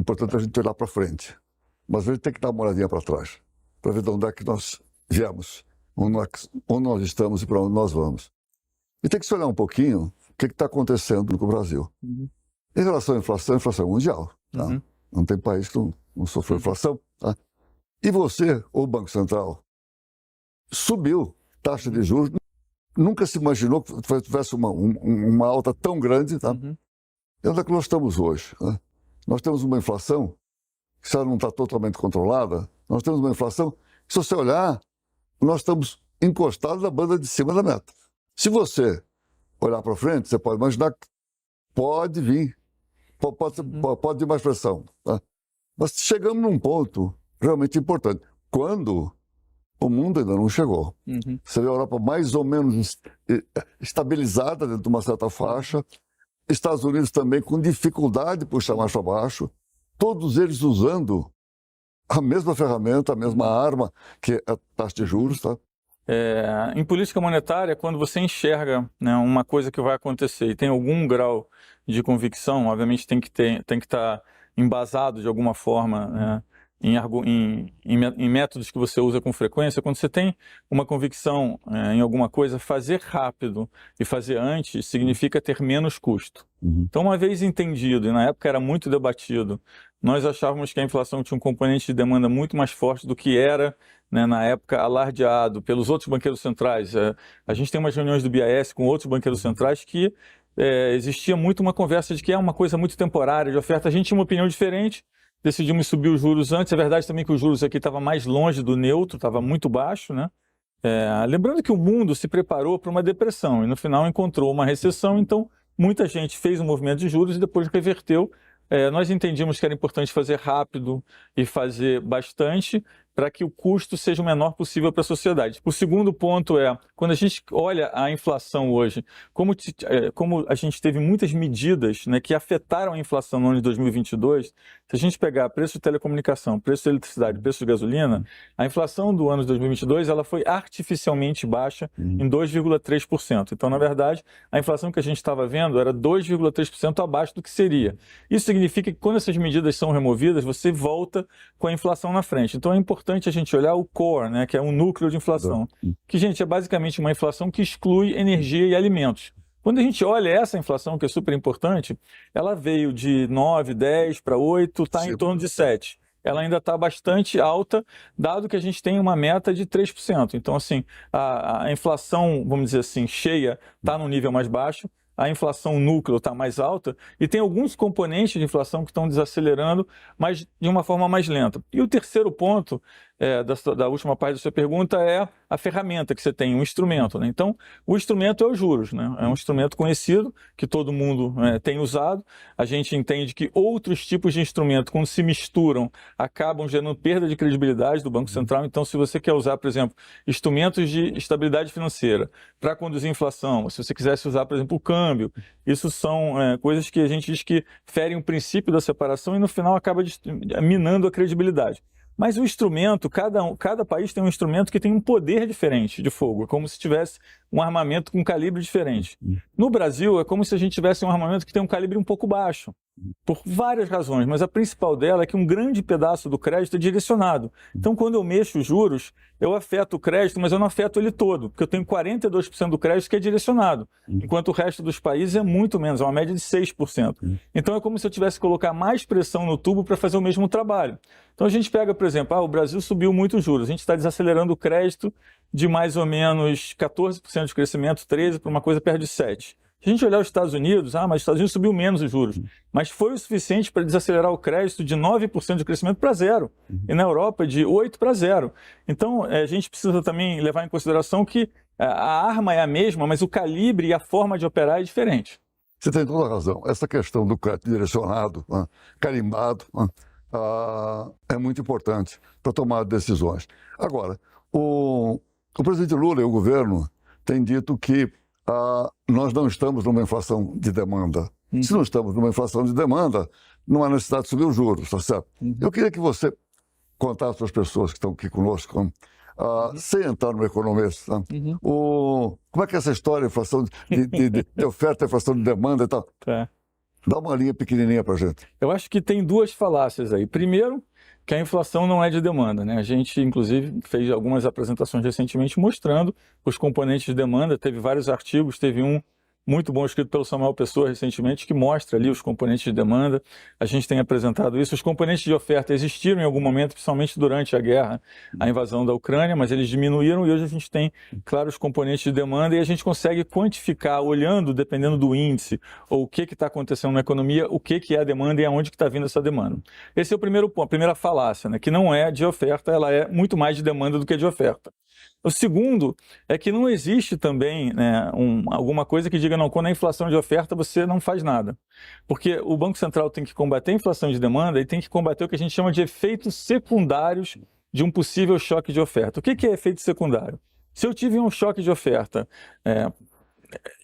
é importante a gente olhar para frente, mas a gente tem que dar uma olhadinha para trás, para ver de onde é que nós viemos, onde nós estamos e para onde nós vamos. E tem que se olhar um pouquinho o que está acontecendo com o Brasil. Em relação à inflação, a inflação é mundial. Tá? Não tem país que não sofreu inflação. Tá? E você, o Banco Central, subiu taxa de juros. Nunca se imaginou que tivesse uma alta tão grande. Tá? E onde é que nós estamos hoje? Né? Nós temos uma inflação que, se ela não está totalmente controlada, nós temos uma inflação que, se você olhar, nós estamos encostados na banda de cima da meta. Se você olhar para frente, você pode imaginar que pode vir, pode vir mais pressão. Tá? Mas chegamos num ponto realmente importante. Quando o mundo ainda não chegou. Você vê a Europa mais ou menos estabilizada dentro de uma certa faixa, Estados Unidos também com dificuldade de puxar mais para baixo, todos eles usando a mesma ferramenta, a mesma arma, que é a taxa de juros. Tá? Em política monetária, quando você enxerga, né, uma coisa que vai acontecer e tem algum grau de convicção, obviamente tem que estar embasado de alguma forma, né, em métodos que você usa com frequência. Quando você tem uma convicção em alguma coisa, fazer rápido e fazer antes significa ter menos custo. Então, uma vez entendido, e na época era muito debatido, nós achávamos que a inflação tinha um componente de demanda muito mais forte do que era, né, na época, alardeado pelos outros banqueiros centrais. A gente tem umas reuniões do BIS com outros banqueiros centrais que existia muito uma conversa de que é uma coisa muito temporária, de oferta. A gente tinha uma opinião diferente, decidimos subir os juros antes. É verdade também que os juros aqui estavam mais longe do neutro, estava muito baixo, né? Lembrando que o mundo se preparou para uma depressão e no final encontrou uma recessão, então muita gente fez um movimento de juros e depois reverteu. Nós entendíamos que era importante fazer rápido e fazer bastante para que o custo seja o menor possível para a sociedade. O segundo ponto quando a gente olha a inflação hoje, como a gente teve muitas medidas, né, que afetaram a inflação no ano de 2022, se a gente pegar preço de telecomunicação, preço de eletricidade, preço de gasolina, a inflação do ano de 2022 ela foi artificialmente baixa em 2,3%. Então, na verdade, a inflação que a gente estava vendo era 2,3% abaixo do que seria. Isso significa que quando essas medidas são removidas, você volta com a inflação na frente. Então, é importante a gente olhar o core, né, que é um núcleo de inflação, que, gente, é basicamente uma inflação que exclui energia e alimentos. Quando a gente olha essa inflação, que é super importante, ela veio de 9, 10 para 8, está em torno de 7. Ela ainda está bastante alta, dado que a gente tem uma meta de 3%. Então, assim, a inflação, vamos dizer assim, cheia, está no nível mais baixo, a inflação núcleo está mais alta e tem alguns componentes de inflação que estão desacelerando, mas de uma forma mais lenta. E o terceiro ponto da última parte da sua pergunta é a ferramenta que você tem, um instrumento. Né? Então, o instrumento é os juros. Né? É um instrumento conhecido, que todo mundo tem usado. A gente entende que outros tipos de instrumento, quando se misturam, acabam gerando perda de credibilidade do Banco Central. Então, se você quer usar, por exemplo, instrumentos de estabilidade financeira para conduzir inflação, se você quisesse usar, por exemplo, o câmbio, isso são coisas que a gente diz que ferem o princípio da separação e, no final, acaba minando a credibilidade. Mas o instrumento, cada país tem um instrumento que tem um poder diferente de fogo, é como se tivesse um armamento com um calibre diferente. No Brasil, é como se a gente tivesse um armamento que tem um calibre um pouco baixo, por várias razões, mas a principal dela é que um grande pedaço do crédito é direcionado. Então, quando eu mexo os juros, eu afeto o crédito, mas eu não afeto ele todo, porque eu tenho 42% do crédito que é direcionado, enquanto o resto dos países é muito menos, é uma média de 6%. Então, é como se eu tivesse que colocar mais pressão no tubo para fazer o mesmo trabalho. Então, a gente pega, por exemplo, o Brasil subiu muito os juros, a gente está desacelerando o crédito de mais ou menos 14% de crescimento, 13% para uma coisa perto de 7%. Se a gente olhar os Estados Unidos, mas os Estados Unidos subiu menos os juros, mas foi o suficiente para desacelerar o crédito de 9% de crescimento para 0%, e na Europa de 8% para 0%. Então, a gente precisa também levar em consideração que a arma é a mesma, mas o calibre e a forma de operar é diferente. Você tem toda a razão. Essa questão do crédito direcionado, carimbado, é muito importante para tomar decisões. Agora, o presidente Lula e o governo têm dito que nós não estamos numa inflação de demanda. Se não estamos numa inflação de demanda, não há necessidade de subir os juros, tá certo? Eu queria que você contasse para as pessoas que estão aqui conosco, sem entrar no economista, como é que é essa história de inflação de oferta, inflação de demanda e tal? Dá uma linha pequenininha para a gente. Eu acho que tem duas falácias aí. Primeiro, que a inflação não é de demanda, né? A gente, inclusive, fez algumas apresentações recentemente mostrando os componentes de demanda. Teve vários artigos, teve um muito bom escrito pelo Samuel Pessoa recentemente, que mostra ali os componentes de demanda. A gente tem apresentado isso. Os componentes de oferta existiram em algum momento, principalmente durante a guerra, a invasão da Ucrânia, mas eles diminuíram e hoje a gente tem, claro, os componentes de demanda e a gente consegue quantificar, olhando, dependendo do índice, ou o que está acontecendo na economia, o que é a demanda e aonde que está vindo essa demanda. Esse é o primeiro ponto, a primeira falácia, né? Que não é de oferta, ela é muito mais de demanda do que de oferta. O segundo é que não existe também, né, alguma coisa que diga, não, quando a inflação de oferta você não faz nada. Porque o Banco Central tem que combater a inflação de demanda e tem que combater o que a gente chama de efeitos secundários de um possível choque de oferta. O que é efeito secundário? Se eu tive um choque de oferta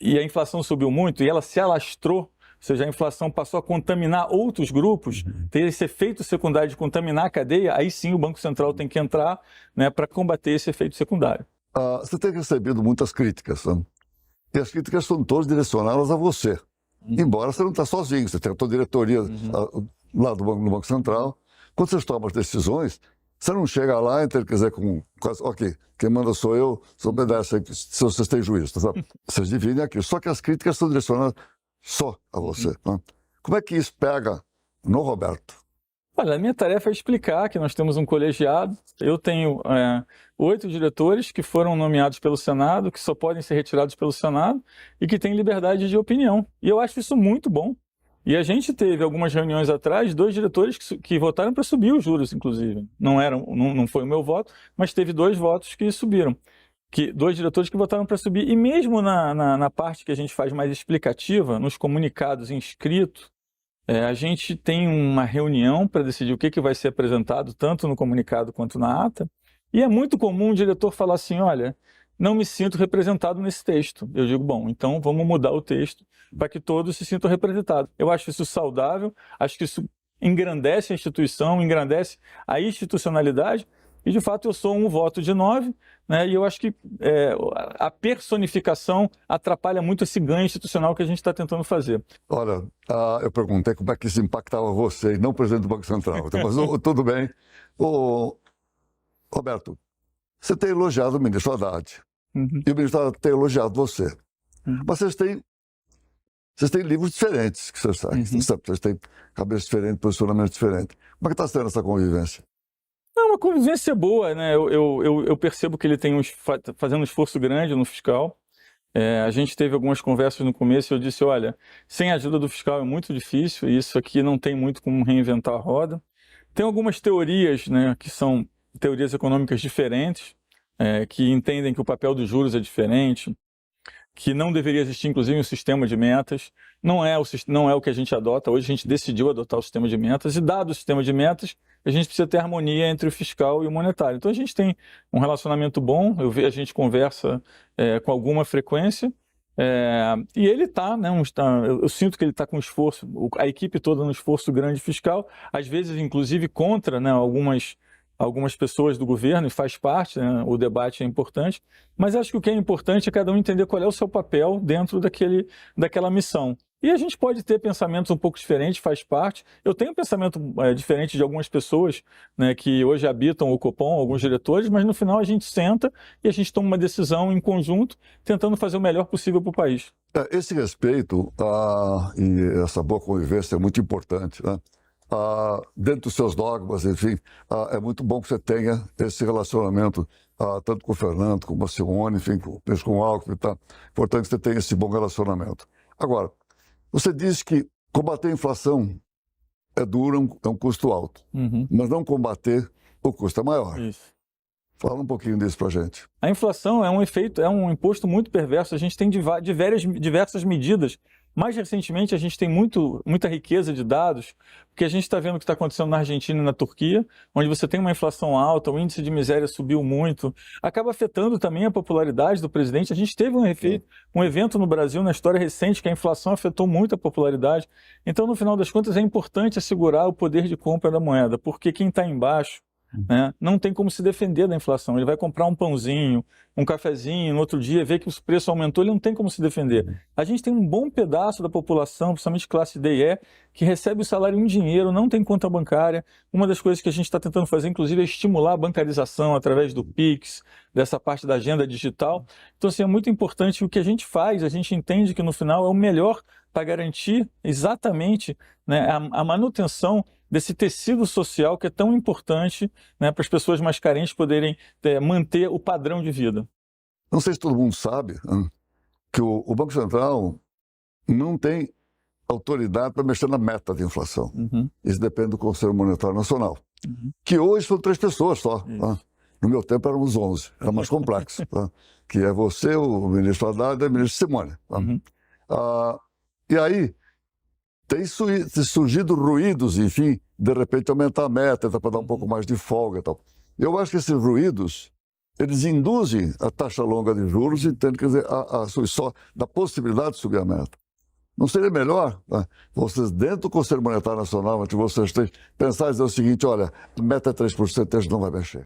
e a inflação subiu muito e ela se alastrou, ou seja, a inflação passou a contaminar outros grupos, ter esse efeito secundário de contaminar a cadeia, aí sim o Banco Central tem que entrar, né, para combater esse efeito secundário. Você tem recebido muitas críticas, né? E as críticas são todas direcionadas a você. Embora você não está sozinho, você tem a tua diretoria lá do Banco Central. Quando vocês tomam as decisões, você não chega lá e quer dizer, ok, quem manda sou eu, você obedece, se vocês têm juízo, tá? Vocês dividem aquilo. Só que as críticas são direcionadas só a você. Né? Como é que isso pega no Roberto? Olha, a minha tarefa é explicar que nós temos um colegiado, eu tenho 8 diretores que foram nomeados pelo Senado, que só podem ser retirados pelo Senado e que têm liberdade de opinião. E eu acho isso muito bom. E a gente teve algumas reuniões atrás, 2 diretores que votaram para subir os juros, inclusive. Não foi o meu voto, mas teve 2 votos que subiram. 2 diretores que votaram para subir. E mesmo na parte que a gente faz mais explicativa, nos comunicados em escrito, a gente tem uma reunião para decidir o que vai ser apresentado, tanto no comunicado quanto na ata. E é muito comum o diretor falar assim, olha, não me sinto representado nesse texto. Eu digo, bom, então vamos mudar o texto para que todos se sintam representados. Eu acho isso saudável, acho que isso engrandece a instituição, engrandece a institucionalidade, e de fato eu sou um voto de 9, né, e eu acho que a personificação atrapalha muito esse ganho institucional que a gente está tentando fazer. Olha, eu perguntei como é que isso impactava você e não o presidente do Banco Central, mas tudo bem. Roberto, você tem elogiado o ministro Haddad, e o ministro Haddad tem elogiado você. Mas vocês têm livros diferentes que vocês saem. Vocês têm cabeças diferentes, posicionamentos diferentes. Como é que está sendo essa convivência? É uma convivência boa, né? Eu percebo que ele tem fazendo um esforço grande no fiscal. A gente teve algumas conversas no começo e eu disse, olha, sem a ajuda do fiscal é muito difícil e isso aqui não tem muito como reinventar a roda. Tem algumas teorias, né, que são teorias econômicas diferentes, que entendem que o papel dos juros é diferente, que não deveria existir, inclusive, um sistema de metas. Não é o que a gente adota. Hoje a gente decidiu adotar o sistema de metas e, dado o sistema de metas, a gente precisa ter harmonia entre o fiscal e o monetário. Então a gente tem um relacionamento bom, a gente conversa com alguma frequência, e ele está, né, eu sinto que ele está com esforço, a equipe toda no esforço grande fiscal, às vezes inclusive contra, né, algumas pessoas do governo, e faz parte, né, o debate é importante, mas acho que o que é importante é cada um entender qual é o seu papel dentro daquela missão. E a gente pode ter pensamentos um pouco diferentes, faz parte. Eu tenho um pensamento diferente de algumas pessoas, né, que hoje habitam o Copom, alguns diretores, mas no final a gente senta e a gente toma uma decisão em conjunto, tentando fazer o melhor possível para o país. Esse respeito e essa boa convivência é muito importante, né? Dentro dos seus dogmas, enfim, é muito bom que você tenha esse relacionamento, tanto com o Fernando, com a Simone, enfim, com o Alckmin, tá? Importante que você tenha esse bom relacionamento. Agora, você disse que combater a inflação é duro, é um custo alto, mas não combater o custo é maior. Isso. Fala um pouquinho disso pra gente. A inflação é um imposto muito perverso. A gente tem diversas medidas. Mais recentemente, a gente tem muita riqueza de dados, porque a gente está vendo o que está acontecendo na Argentina e na Turquia, onde você tem uma inflação alta, o índice de miséria subiu muito, acaba afetando também a popularidade do presidente. A gente teve um evento no Brasil, na história recente, que a inflação afetou muito a popularidade. Então, no final das contas, é importante assegurar o poder de compra da moeda, porque quem está embaixo né, não tem como se defender da inflação. Ele vai comprar um pãozinho, um cafezinho, no outro dia vê que o preço aumentou, ele não tem como se defender. A gente tem um bom pedaço da população, principalmente classe D e E, que recebe o salário em dinheiro, não tem conta bancária. Uma das coisas que a gente está tentando fazer, inclusive, é estimular a bancarização através do Pix, dessa parte da agenda digital. Então, assim, é muito importante o que a gente faz, a gente entende que no final é o melhor para garantir exatamente, né, a manutenção desse tecido social que é tão importante, né, para as pessoas mais carentes poderem manter o padrão de vida. Não sei se todo mundo sabe que o Banco Central não tem autoridade para mexer na meta de inflação. Isso depende do Conselho Monetário Nacional, que hoje são 3 pessoas só. Tá? No meu tempo éramos 11, era mais complexo. Tá? Que é você, o ministro Haddad e a ministra Simone. Tá? E aí, tem surgido ruídos, enfim, de repente aumentar a meta para dar um pouco mais de folga e tal. Eu acho que esses ruídos, eles induzem a taxa longa de juros, entende? Quer dizer, só da possibilidade de subir a meta. Não seria melhor, né, vocês, dentro do Conselho Monetário Nacional, entre vocês três, pensar e dizer o seguinte, olha, a meta é 3%, a gente não vai mexer.